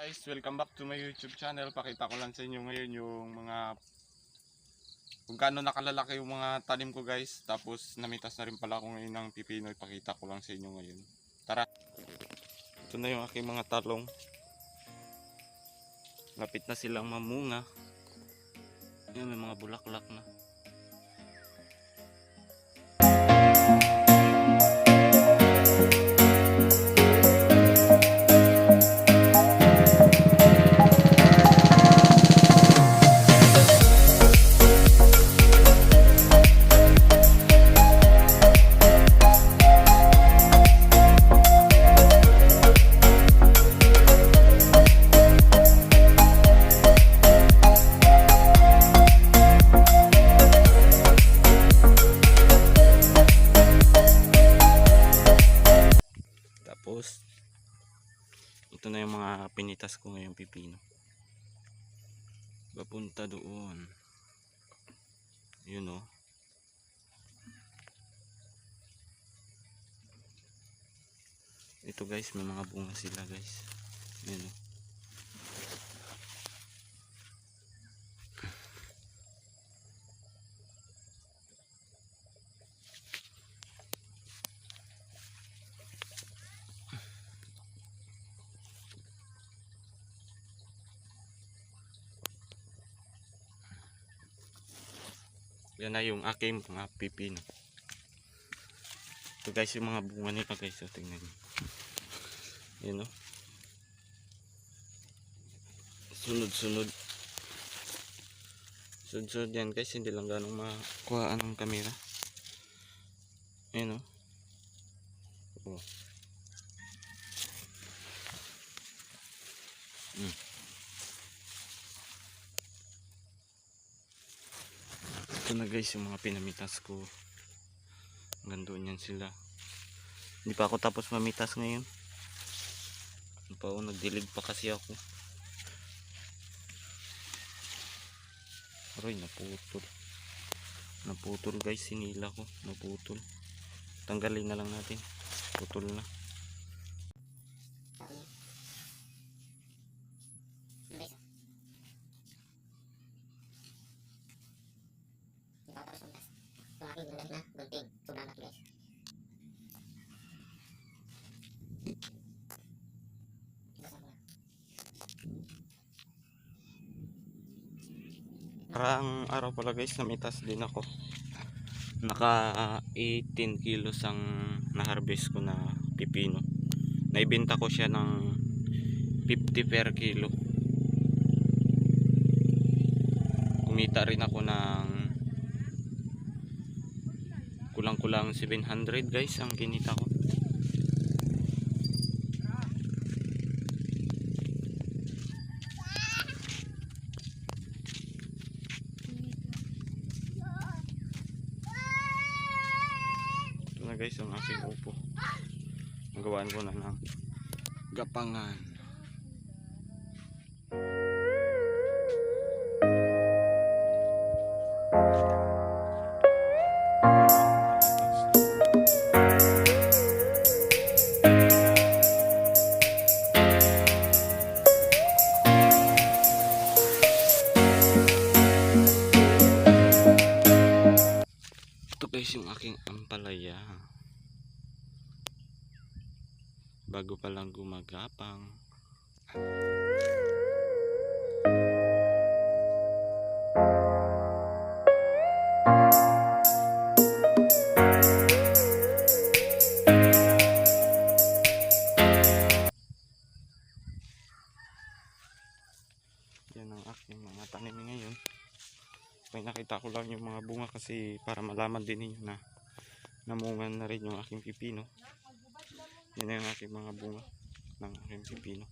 Guys, welcome back to my YouTube channel. Pakita ko lang sa inyo ngayon yung mga kung gaano nakalalaki yung mga tanim ko guys. Tapos namitas na rin pala ako ngayon ng pipino. Ipakita ko lang sa inyo ngayon. Tara! Ito na yung aking mga talong. Lapit na silang mamunga. Ayan, may mga bulaklak na. Tapos ito na yung mga pinitas ko ngayong pipino. Papunta doon. Yun o. Ito guys, may mga bunga sila guys. Yun o. Yan na yung aking mga pipino. Ito guys yung mga bunga nila guys. So, tingnan nyo. Yan o. Sunod-sunod. Sunod-sunod yan guys. Hindi lang ganong makuhaan ng kamera. Yan o. Oh. Ito na guys yung mga pinamitas ko. Hanggang doon yan sila. Hindi pa ako tapos mamitas ngayon. Ano pa ako, nagdilig pa kasi ako. Aray, naputol. Naputol guys, sinila ko. Naputol. Tanggalin na lang natin. Putol na. Parang araw pala guys, namitas din ako. Naka 18 kilos ang na-harvest ko na pipino. Naibenta ko siya ng 50 per kilo. Kumita rin ako ng kulang-kulang 700 guys ang kinita ko. Guys, ang aking upo, gawaan ko na ng gapangan. Ito guys yung aking ampalaya. Bago pa lang gumagapang. Yan ang aking mga tanim ngayon. May nakita ko lang yung mga bunga kasi para malaman din ninyo na namungan na rin yung aking pipino. Yan ang aking mga bunga ng aking pipino.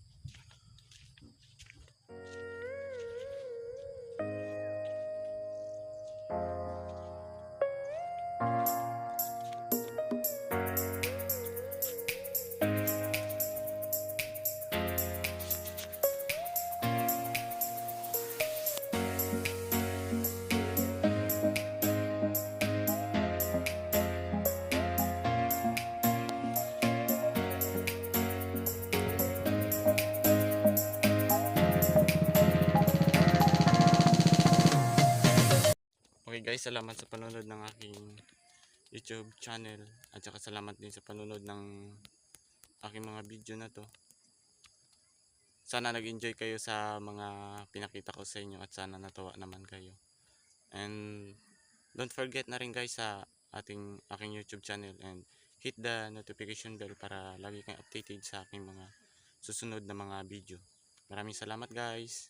guys, salamat sa panonood ng aking YouTube channel. At saka salamat din sa panonood ng aking mga video na to. Sana nag-enjoy kayo sa mga pinakita ko sa inyo at sana natuwa naman kayo. And don't forget na rin guys sa aking YouTube channel and hit the notification bell para lagi kayong updated sa aking mga susunod na mga video. Maraming salamat guys.